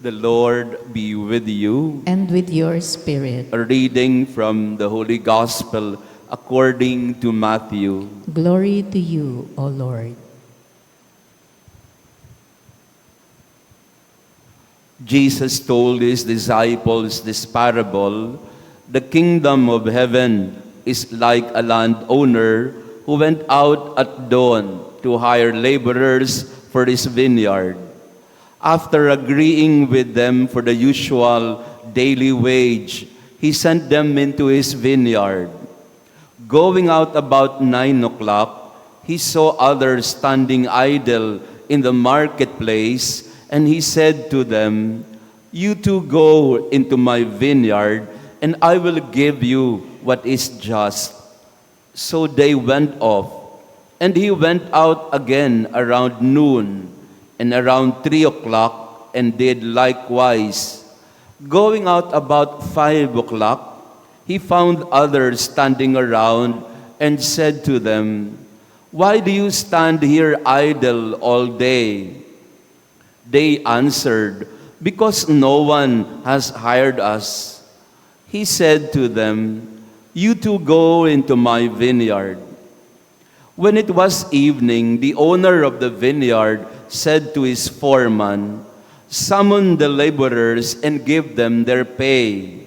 The Lord be with you. And with your spirit. A reading from the Holy Gospel according to Matthew. Glory to you, O Lord. Jesus told his disciples this parable: "The kingdom of heaven is like a landowner who went out at dawn to hire laborers for his vineyard. After agreeing with them for the usual daily wage, he sent them into his vineyard. Going out about 9 o'clock, he saw others standing idle in the marketplace, and he said to them, 'You too go into my vineyard, and I will give you what is just.' So they went off, and he went out again around noon, and around 3 o'clock, and did likewise. Going out about 5 o'clock, he found others standing around, and said to them, 'Why do you stand here idle all day?' They answered, 'Because no one has hired us.' He said to them, 'You too go into my vineyard.' When it was evening, the owner of the vineyard said to his foreman, 'Summon the laborers and give them their pay,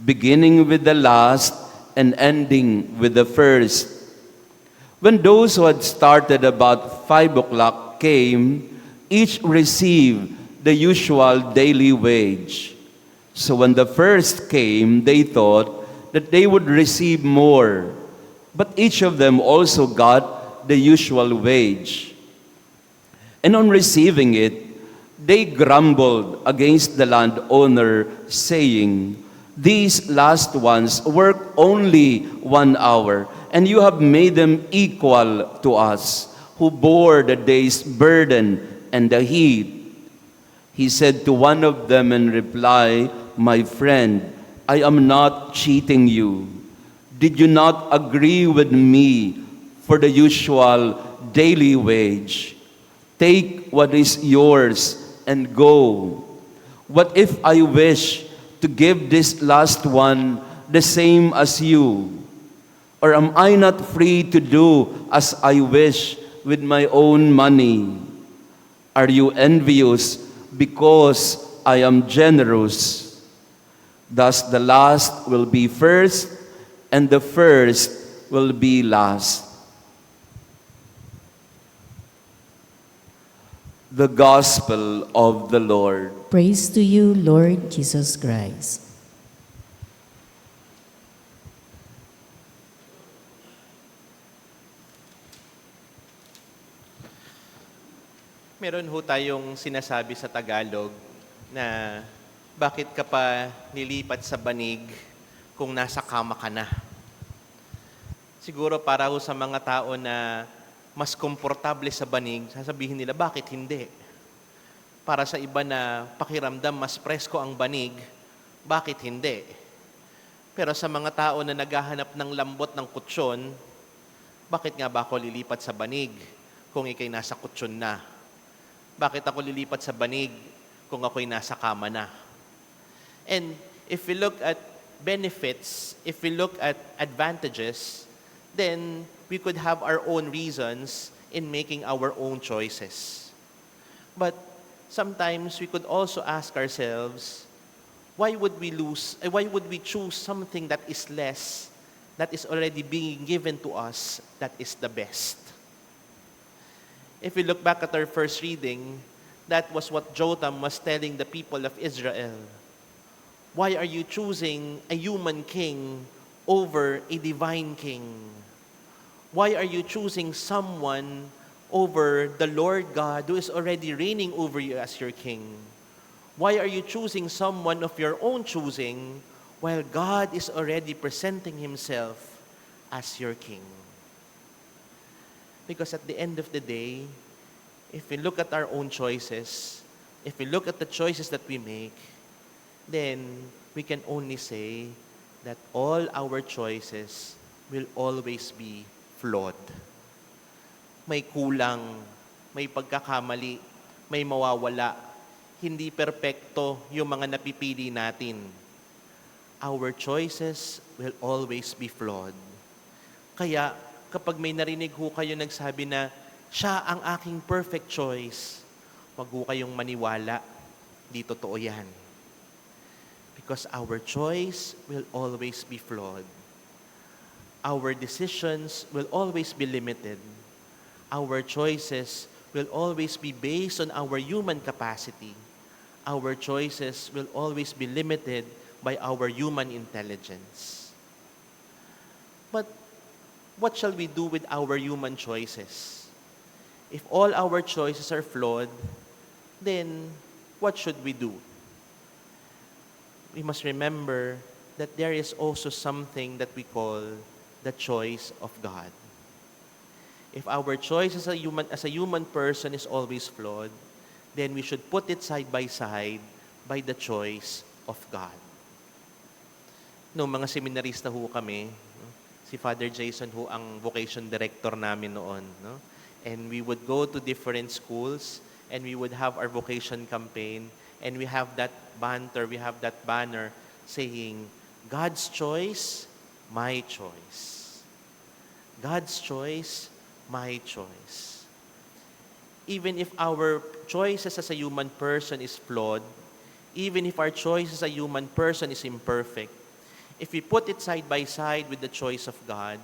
beginning with the last and ending with the first.' When those who had started about 5 o'clock came, each received the usual daily wage. So when the first came, they thought that they would receive more, but each of them also got the usual wage. And on receiving it, they grumbled against the landowner, saying, 'These last ones work only 1 hour, and you have made them equal to us, who bore the day's burden and the heat.' He said to one of them in reply, 'My friend, I am not cheating you. Did you not agree with me for the usual daily wage? Take what is yours and go. What if I wish to give this last one the same as you? Or am I not free to do as I wish with my own money? Are you envious because I am generous? Thus the last will be first, and the first will be last." The Gospel of the Lord. Praise to you, Lord Jesus Christ. Meron ho tayong sinasabi sa Tagalog na bakit ka pa nilipat sa banig kung nasa kama ka na? Siguro para ho sa mga tao na mas komportable sa banig, sasabihin nila, bakit hindi? Para sa iba na pakiramdam mas presko ang banig, bakit hindi? Pero sa mga tao na naghahanap ng lambot ng kutsyon, bakit nga ba ako lilipat sa banig kung ikay nasa kutsyon na? Bakit ako lilipat sa banig kung ako'y nasa kama na? And if we look at benefits, if we look at advantages, then we could have our own reasons in making our own choices. But sometimes we could also ask ourselves, why would we choose something that is less, that is already being given to us, that is the best? If we look back at our first reading, that was what Jotham was telling the people of Israel. Why are you choosing a human king over a divine king? Why are you choosing someone over the Lord God who is already reigning over you as your king? Why are you choosing someone of your own choosing while God is already presenting himself as your king? Because at the end of the day, if we look at our own choices, if we look at the choices that we make, then we can only say that all our choices will always be flawed. May kulang, may pagkakamali, may mawawala. hindi perpekto yung mga napipili natin. Our choices will always be flawed. Kaya kapag may narinig ho kayo nagsabi na, siya ang aking perfect choice, wag ho kayong maniwala. Di totoo yan. Because our choice will always be flawed. Our decisions will always be limited. Our choices will always be based on our human capacity. Our choices will always be limited by our human intelligence. But what shall we do with our human choices? If all our choices are flawed, then what should we do? We must remember that there is also something that we call the choice of God. If our choice as a human person is always flawed, then we should put it side by the choice of God. Noong mga seminarista ho kami, si Father Jason ho ang vocation director namin noon. No? And we would go to different schools and we would have our vocation campaign and we have that banner saying, God's choice, my choice. God's choice, my choice. Even if our choices as a human person is flawed, even if our choice as a human person is imperfect, if we put it side by side with the choice of God,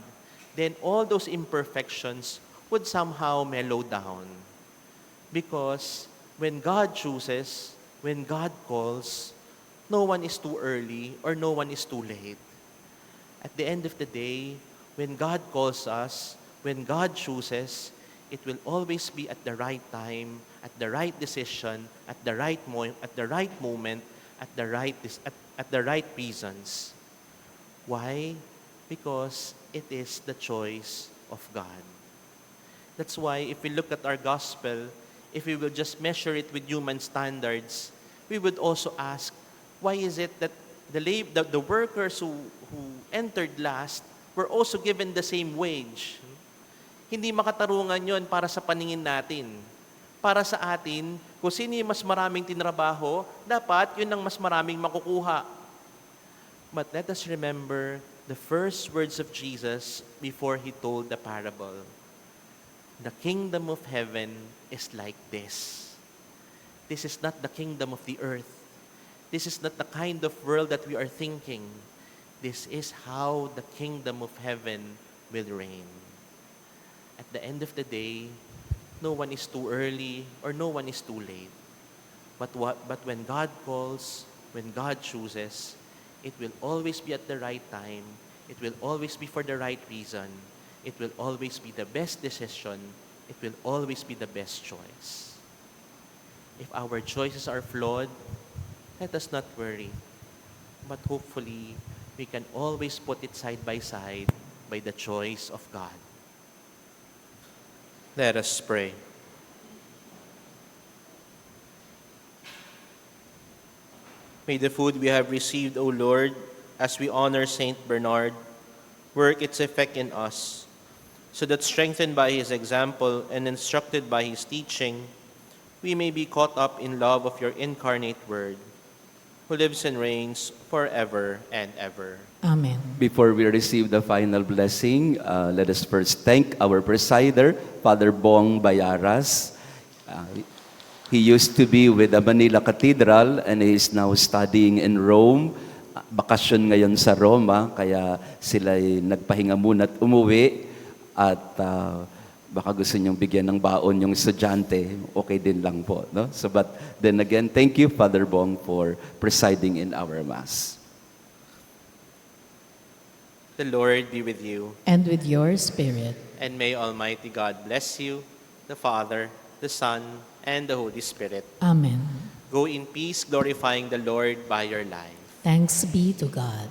then all those imperfections would somehow mellow down. Because when God chooses, when God calls, no one is too early or no one is too late. At the end of the day, when God calls us, when God chooses, it will always be at the right time, at the right decision, at the right moment, at the right reasons. Why? Because it is the choice of God. That's why if we look at our gospel, if we will just measure it with human standards, we would also ask, why is it that the workers who entered last were also given the same wage? Hindi makatarungan yon para sa paningin natin. Para sa atin, kung sino yung mas maraming tinrabaho, dapat yun ang mas maraming makukuha. But let us remember the first words of Jesus before He told the parable. The kingdom of heaven is like this. This is not the kingdom of the earth. This is not the kind of world that we are thinking. This is how the kingdom of heaven will reign. At the end of the day, no one is too early or no one is too late. But when God calls, when God chooses, it will always be at the right time. It will always be for the right reason. It will always be the best decision. It will always be the best choice. If our choices are flawed, let us not worry. But hopefully, we can always put it side by the choice of God. Let us pray. May the food we have received, O Lord, as we honor Saint Bernard, work its effect in us, so that strengthened by his example and instructed by his teaching, we may be caught up in love of your incarnate Word, who lives and reigns forever and ever. Amen. Before we receive the final blessing, let us first thank our presider, Father Bong Bayaras. He used to be with the Manila Cathedral and he is now studying in Rome. Bakasyon ngayon sa Roma, kaya sila'y nagpahinga muna at umuwi. At baka gusto niyong bigyan ng baon yung estudyante, okay din lang po. No? So, but then again, thank you, Father Bong, for presiding in our Mass. The Lord be with you, And with your spirit. and may Almighty God bless you, the Father, the Son, and the Holy Spirit. Amen. Go in peace, glorifying the Lord by your life. Thanks be to God.